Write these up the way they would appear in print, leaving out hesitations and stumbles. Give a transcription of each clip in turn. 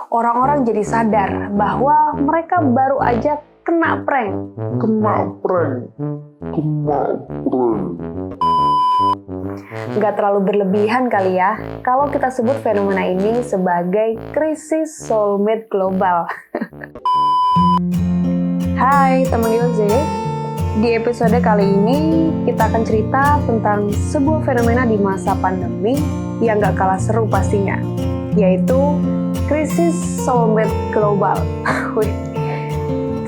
orang-orang jadi sadar bahwa mereka baru aja kena prank. Nggak terlalu berlebihan kali ya kalau kita sebut fenomena ini sebagai krisis soulmate global. Hai teman Yoze, di episode kali ini kita akan cerita tentang sebuah fenomena di masa pandemi yang nggak kalah seru pastinya, yaitu krisis soulmate global. Wih,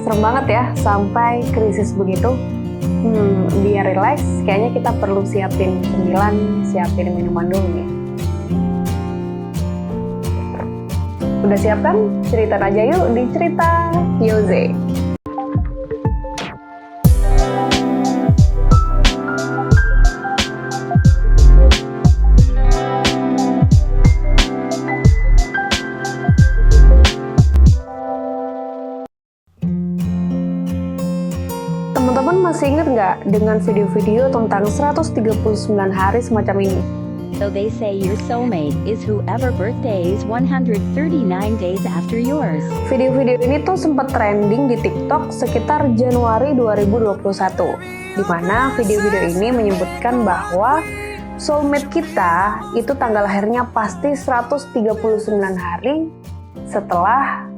serem banget ya sampai krisis begitu. Biar relax, kayaknya kita perlu siapin cemilan, siapin minuman dulu nih. Udah siap kan? Ceritain aja yuk di cerita Yoze. Teman-teman masih ingat nggak dengan video-video tentang 139 hari semacam ini? So they say your soulmate is whoever birthdays 139 days after yours. Video-video ini tuh sempat trending di TikTok sekitar Januari 2021, di mana video-video ini menyebutkan bahwa soulmate kita itu tanggal lahirnya pasti 139 hari setelah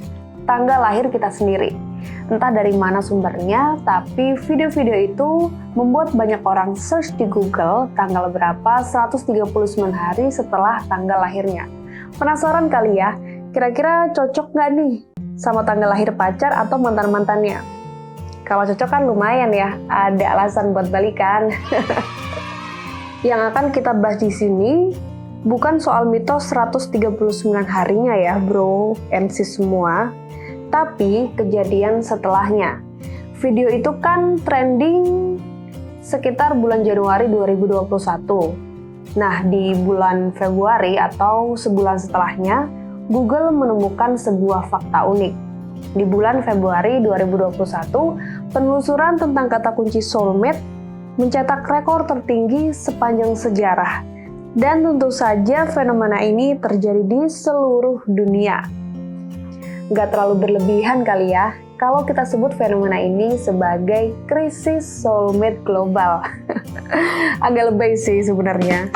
tanggal lahir kita sendiri. Entah dari mana sumbernya, tapi video-video itu membuat banyak orang search di Google tanggal berapa 139 hari setelah tanggal lahirnya. Penasaran kali ya, kira-kira cocok nggak nih sama tanggal lahir pacar atau mantan-mantannya? Kalau cocok kan lumayan ya, ada alasan buat balikan. Yang akan kita bahas di sini bukan soal mitos 139 harinya ya bro, MC semua, tapi kejadian setelahnya. Video itu kan trending sekitar bulan Januari 2021. Nah, di bulan Februari atau sebulan setelahnya, Google menemukan sebuah fakta unik. Di bulan Februari 2021, penelusuran tentang kata kunci soulmate mencetak rekor tertinggi sepanjang sejarah. Dan tentu saja fenomena ini terjadi di seluruh dunia. Nggak terlalu berlebihan kali ya kalau kita sebut fenomena ini sebagai krisis soulmate global. Agak lebay sih sebenarnya.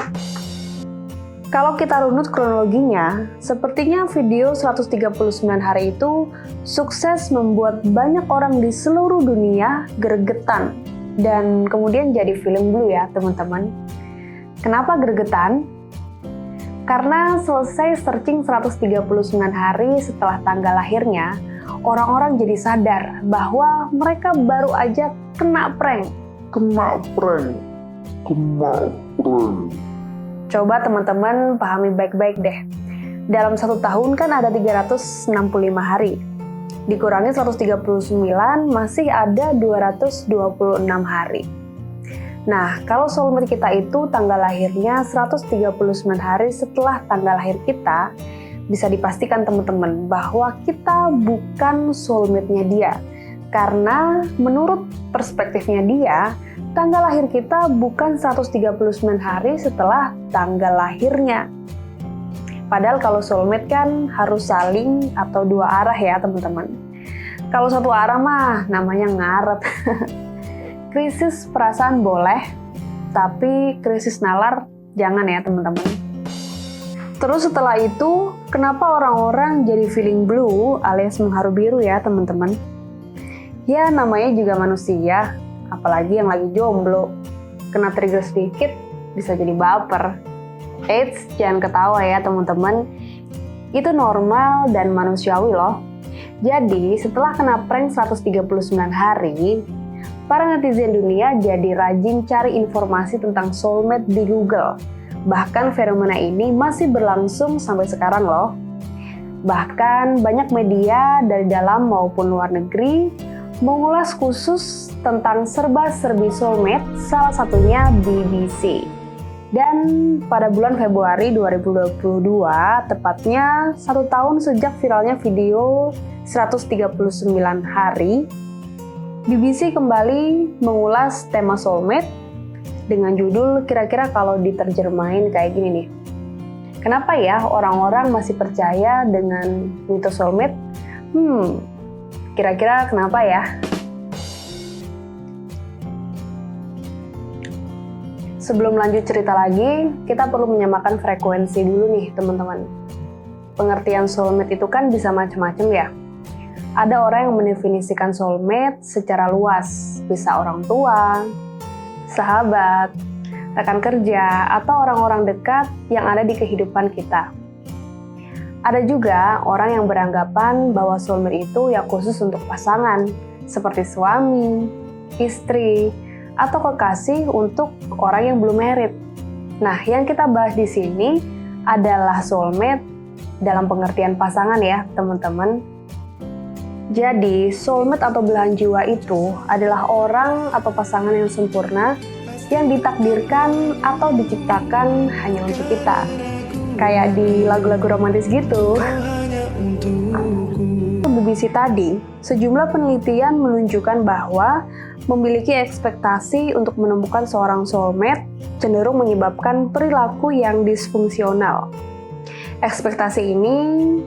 Kalau kita runut kronologinya, sepertinya video 139 hari itu sukses membuat banyak orang di seluruh dunia gregetan dan kemudian jadi film blue ya teman-teman. Kenapa gregetan? Karena selesai searching 139 hari setelah tanggal lahirnya, orang-orang jadi sadar bahwa mereka baru aja kena prank. Coba teman-teman pahami baik-baik deh. Dalam satu tahun kan ada 365 hari. Dikurangi 139 masih ada 226 hari. Nah, kalau soulmate kita itu tanggal lahirnya 139 hari setelah tanggal lahir kita, bisa dipastikan teman-teman bahwa kita bukan soulmate-nya dia. Karena menurut perspektifnya dia, tanggal lahir kita bukan 139 hari setelah tanggal lahirnya. Padahal kalau soulmate kan harus saling atau dua arah ya teman-teman. Kalau satu arah mah namanya ngaret. Krisis perasaan boleh, tapi krisis nalar jangan ya teman-teman. Terus setelah itu, kenapa orang-orang jadi feeling blue alias mengharu biru ya teman-teman? Ya namanya juga manusia, apalagi yang lagi jomblo. Kena trigger sedikit, bisa jadi baper. Eits, jangan ketawa ya teman-teman. Itu normal dan manusiawi loh. Jadi setelah kena prank 139 hari, para netizen dunia jadi rajin cari informasi tentang soulmate di Google. Bahkan fenomena ini masih berlangsung sampai sekarang loh. Bahkan banyak media dari dalam maupun luar negeri mengulas khusus tentang serba-serbi soulmate, salah satunya BBC. Dan pada bulan Februari 2022, tepatnya 1 tahun sejak viralnya video 139 hari, BBC kembali mengulas tema soulmate dengan judul kira-kira kalau diterjemahin kayak gini nih. Kenapa ya orang-orang masih percaya dengan mitos soulmate? Kira-kira kenapa ya? Sebelum lanjut cerita lagi, kita perlu menyamakan frekuensi dulu nih teman-teman. Pengertian soulmate itu kan bisa macam-macam ya. Ada orang yang mendefinisikan soulmate secara luas, bisa orang tua, sahabat, rekan kerja, atau orang-orang dekat yang ada di kehidupan kita. Ada juga orang yang beranggapan bahwa soulmate itu ya khusus untuk pasangan, seperti suami, istri, atau kekasih untuk orang yang belum married. Nah, yang kita bahas di sini adalah soulmate dalam pengertian pasangan ya, teman-teman. Jadi, soulmate atau belahan jiwa itu adalah orang atau pasangan yang sempurna yang ditakdirkan atau diciptakan hanya untuk kita. Kayak di lagu-lagu romantis gitu. BBC tadi, sejumlah penelitian menunjukkan bahwa memiliki ekspektasi untuk menemukan seorang soulmate cenderung menyebabkan perilaku yang disfungsional. Ekspektasi ini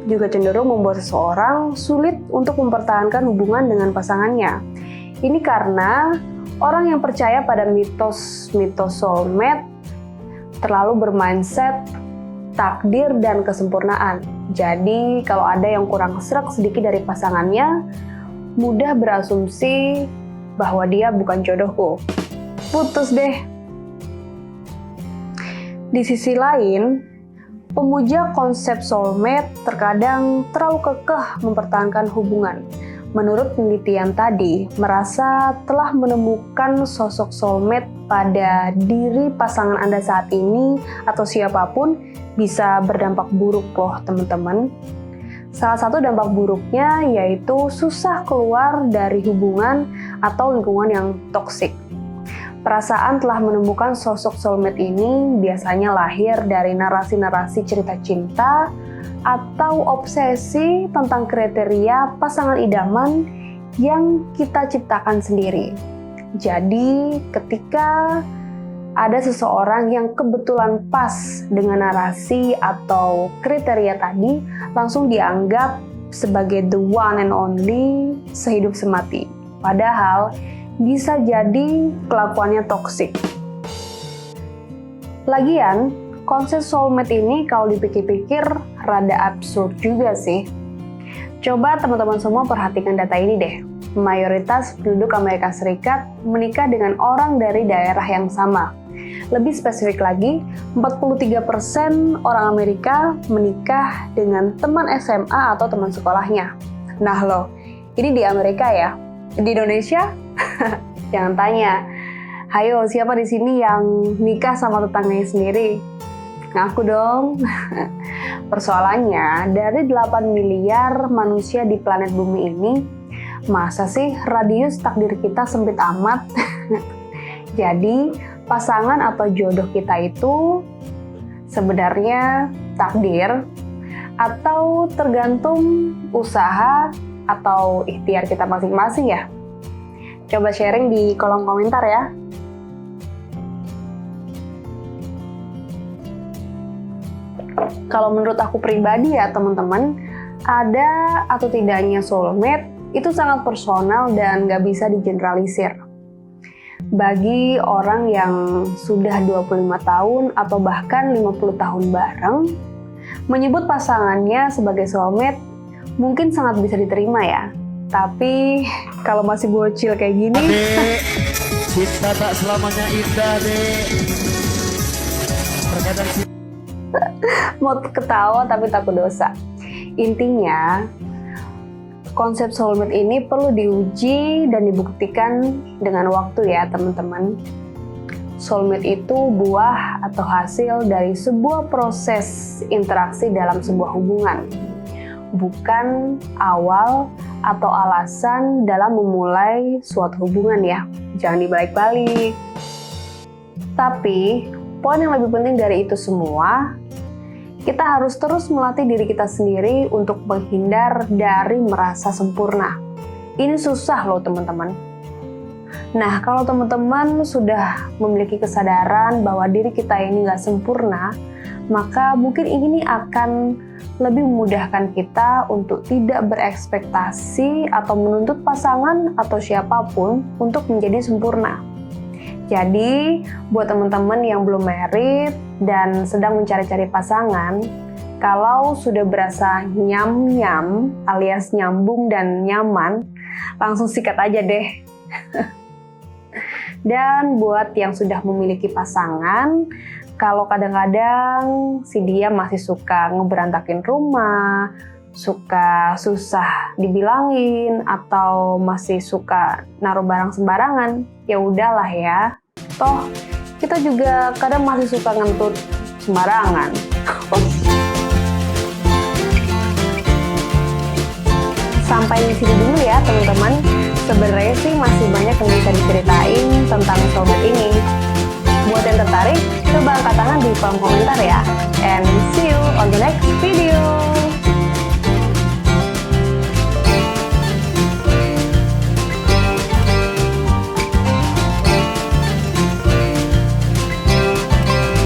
juga cenderung membuat seseorang sulit untuk mempertahankan hubungan dengan pasangannya. Ini karena orang yang percaya pada mitos soulmate terlalu bermindset takdir dan kesempurnaan. Jadi, kalau ada yang kurang sreg sedikit dari pasangannya, mudah berasumsi bahwa dia bukan jodohku. Putus deh. Di sisi lain, pemuja konsep soulmate terkadang terlalu kekeh mempertahankan hubungan. Menurut penelitian tadi, merasa telah menemukan sosok soulmate pada diri pasangan Anda saat ini atau siapapun bisa berdampak buruk loh teman-teman. Salah satu dampak buruknya yaitu susah keluar dari hubungan atau lingkungan yang toksik. Perasaan telah menemukan sosok soulmate ini biasanya lahir dari narasi-narasi cerita cinta atau obsesi tentang kriteria pasangan idaman yang kita ciptakan sendiri. Jadi, ketika ada seseorang yang kebetulan pas dengan narasi atau kriteria tadi, langsung dianggap sebagai the one and only sehidup semati. Padahal bisa jadi kelakuannya toksik. Lagian, konsep soulmate ini kalau dipikir-pikir rada absurd juga sih. Coba teman-teman semua perhatikan data ini deh. Mayoritas penduduk Amerika Serikat menikah dengan orang dari daerah yang sama. Lebih spesifik lagi, 43% orang Amerika menikah dengan teman SMA atau teman sekolahnya. Nah loh, ini di Amerika ya. Di Indonesia? Jangan tanya. Hayo, siapa di sini yang nikah sama tetangganya sendiri? Ngaku dong. Persoalannya, dari 8 miliar manusia di planet bumi ini, masa sih radius takdir kita sempit amat? Jadi, pasangan atau jodoh kita itu sebenarnya takdir atau tergantung usaha atau ikhtiar kita masing-masing ya? Coba sharing di kolom komentar ya. Kalau menurut aku pribadi ya teman-teman, ada atau tidaknya soulmate itu sangat personal dan nggak bisa digeneralisir. Bagi orang yang sudah 25 tahun atau bahkan 50 tahun bareng, menyebut pasangannya sebagai soulmate mungkin sangat bisa diterima ya. Tapi kalau masih bocil kayak gini, Dek, cinta tak selamanya indah, Dek. Terkadang mau ketawa tapi takut dosa. Intinya, konsep soulmate ini perlu diuji dan dibuktikan dengan waktu ya teman-teman. Soulmate itu buah atau hasil dari sebuah proses interaksi dalam sebuah hubungan, bukan awal atau alasan dalam memulai suatu hubungan ya. Jangan dibalik-balik. Tapi, poin yang lebih penting dari itu semua, kita harus terus melatih diri kita sendiri untuk menghindar dari merasa sempurna. Ini susah loh teman-teman. Nah, kalau teman-teman sudah memiliki kesadaran bahwa diri kita ini nggak sempurna, maka mungkin ini akan lebih memudahkan kita untuk tidak berekspektasi atau menuntut pasangan atau siapapun untuk menjadi sempurna. Jadi, buat teman-teman yang belum married dan sedang mencari-cari pasangan, kalau sudah berasa nyam-nyam alias nyambung dan nyaman, langsung sikat aja deh. Dan buat yang sudah memiliki pasangan, kalau kadang-kadang si dia masih suka ngeberantakin rumah, suka susah dibilangin, atau masih suka naruh barang sembarangan, ya udahlah ya. Toh, kita juga kadang masih suka ngentut sembarangan. Sampai di sini dulu ya teman-teman. Sebenarnya sih masih banyak yang bisa diceritain tentang soulmate ini. Buat yang tertarik, coba angkat tangan di kolom komentar ya. And see you on the next video.